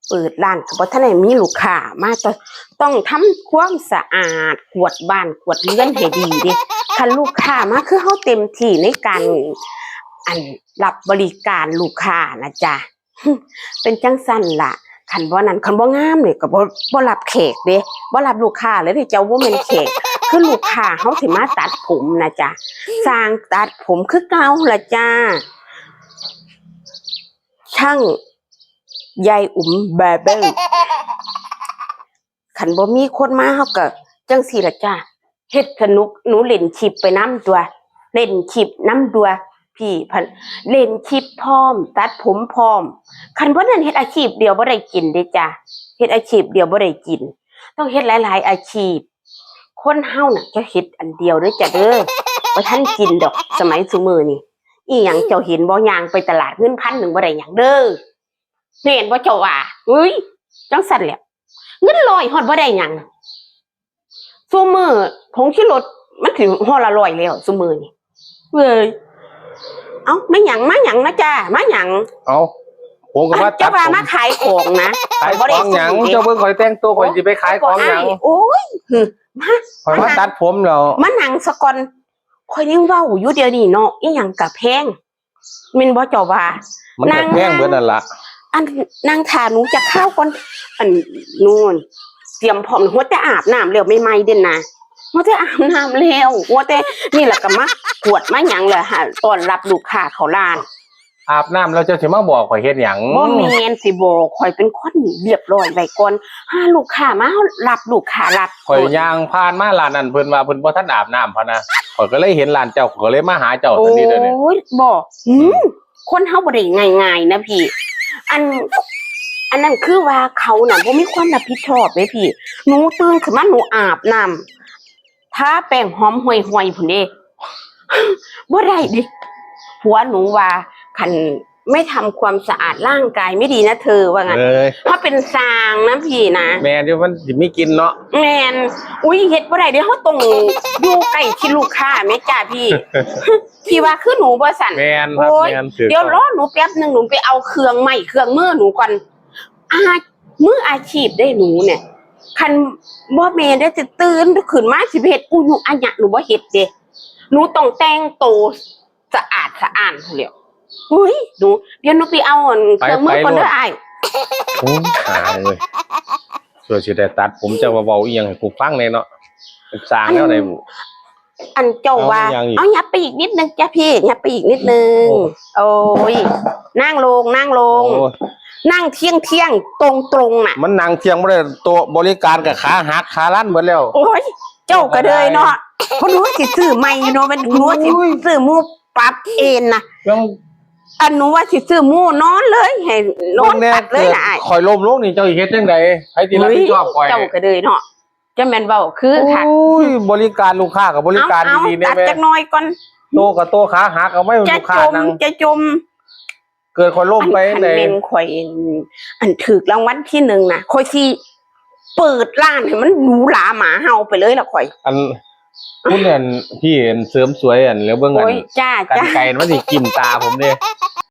เปิดร้านก็บ่ทันได้มีลูกค้ามาต้องทำความสะอาดกวาดบ้านกวาดเรือนให้ดีเด้คันลูกค้ามาคือเฮาเต็มที่ในการรับบริการลูกค้านะจ๊ะ เป็นจังซั่นล่ะคันบ่นั้นคันบ่งามนี่ก็บ่รับแขกเด้บ่รับลูกค้าเลยเจ้าบ่แม่นแขกคือลูกค้าเฮาสิมาตัดผมนะจ๊ะสร้างตัดผมคือเก่าล่ะจ้าช่างยายอุ๋มบาร์เบอร์คันบ่มีคนมาเฮาก็จังซี่ล่ะจ้าเฮ็ดสนุกหนูเล่นคลิปไปนำตัวเล่นคลิปนำตัวพี่พันเล่นคลิปพร้อมตัดผมพร้อมคันบ่นั้นเฮ็ดอาชีพเดียวบ่ได้กินเด้จ้าเฮ็ดอาชีพเดียวบ่ได้กินต้องเฮ็ดหลายๆอาชีพคนเฮาน่ะจะเฮ็ดอันเดียวเด้อจ้ะเด้อบ่ทันกินดอกสมัยซุมื้อนี้อีหยังเจ้าเห็นบ่ย่างไปตลาดเงิน1,000บ่ได้หยังเด้อเห็นบ่เจ้าว่าเฮ้ยจังซั่นแหละเงิน100ฮอดบ่ได้หยังซุมื้อผงชูรสมันถึงห่อละ100แล้วซุมื้อนี้เว้ยเอ้ามาหยังนะจ้ามาหยังเอ้าผมก็มาตัดผมเจ้าว่ามาขายของนะขายของหยังเจ้าเบิ่งข่อยแต่งตัวข่อยสิไปขายของหยังโอ้ยข่อยมาตัดผมแล้วมานั่งซะก่อนข่อยยังเว้าอยู่เดี๋ยวนี้เนาะอีหยังก็แพงแม่นบ่เจ้าว่ามันก็แพงเบิดนั่นล่ะอันนางท่าหนูจะเข้าก่อนอันนู่นเตรียมพร้อมหัวแต่อาบน้ำแล้วใหม่ๆเด่นนะหัวแต่อาบน้ำแล้วหัวแต่นี่แหละก็มากวดมาหยังเลยค่ะต้อนรับลูกค้าเข้าร้านอาบน้ำแล้วเจ้าสิมาบอกข่อยเฮ็ดหยังบ่แม่นสิบอกข่อยเป็นคนเรียบร้อยไว้ก่อนถ้าลูกค้ามารับลูกค้ารับข่อยย่างผ่านมาร้านนั้นเพิ่นว่าเพิ่นบ่ทันอาบน้ำพะนะข่อยก็เลยเห็นร้านเจ้าข่อยก็เลยมาหาเจ้าตอนนี้เด้อเนี่ยโอ้ยบ่คนเฮาบ่ได้ง่ายๆนะพี่อันนั้นคือว่าเขาน่ะบ่มีความรับผิดชอบเด้พี่หนูตื่นขึ้นมาหนูอาบน้ำทาแป้งหอมห่วยๆพุ่นเด้บ่ได้ดิผัวหนูว่าคันไม่ทำความสะอาดร่างกายไม่ดีนะเธอว่างั้นเพราะเป็นซางนะพี่นะแม่นเดี๋ยวมันสิมีกินเนาะแม่นอุ้ยเฮ็ดบ่ได้เดี๋ยวเฮาต้องอยู่ใกล้ที่ลูกค้าแม่จ้าพี่พี่ว่าคือหนูบ่สั่นแม่นครับแม่นเดี๋ยวรอหนูแป๊บนึงหนูไปเอาเครื่องใหม่เครื่องมือหนูก่อนมืออาชีพได้หนูเนี่ยคันบ่แม่ได้จะตื่นขึ้นมาสิเฮ็ดอูอยู่อันหยังหนูบ่เฮ็ดเด้หนูต้องแต่งตัวสะอาดพุ่นแล้วอุ้ยหนูเดี๋ยวหนูไปเอาเครื่องมือก่อนเด้ออ้ายโอ้หายเลยส่วนสิได้ตัดผมจะเว้าอีหยังให้กูฟังแน่เนาะสร้างแล้วได้บ่อันเจ้าว่าเอายับไปอีกนิดนึงจ้ะพี่ยับไปอีกนิดนึงโอ้ยนั่งลงนั่งเที่ยงตรงน่ะมันนั่งเที่ยงบ่ได้ตัวบริการก็ขาหักขาลั่นหมดแล้วโอ้ยเจ้าก็เลยเนาะเพราะหนูสิซื้อใหม่อยู่เนาะมันหนูสิซื้อหมู่ปรับเองน่ะอันหนูว่าสิซื้อหมู่นอนเลยให้นอนตัดเลยน่ะข่อยล้มลงนี่เจ้าสิเฮ็ดจังได๋ไผสิรับผิดชอบข่อยเจ้าก็เลยเนาะจะแม่นเว้าคือค่ะโอ้ยบริการลูกค้ากับบริการดีๆแม่ตัดจักหน่อยก่อนโตกับโตขาหักเอาไว้ลูกค้านั่งจะจมเกิดข่อยล้มไปไหนเป็นข่อยอันถูกรางวัลที่1น่ะข่อยสิเปิดร้านให้มันหรูหราหมาเห่าไปเลยล่ะข่อยอันคุณพี่เห็นเสริมสวยอันแล้วเบิ่งอันจ้ากันไก่มันสิจิ้มตาผมเด้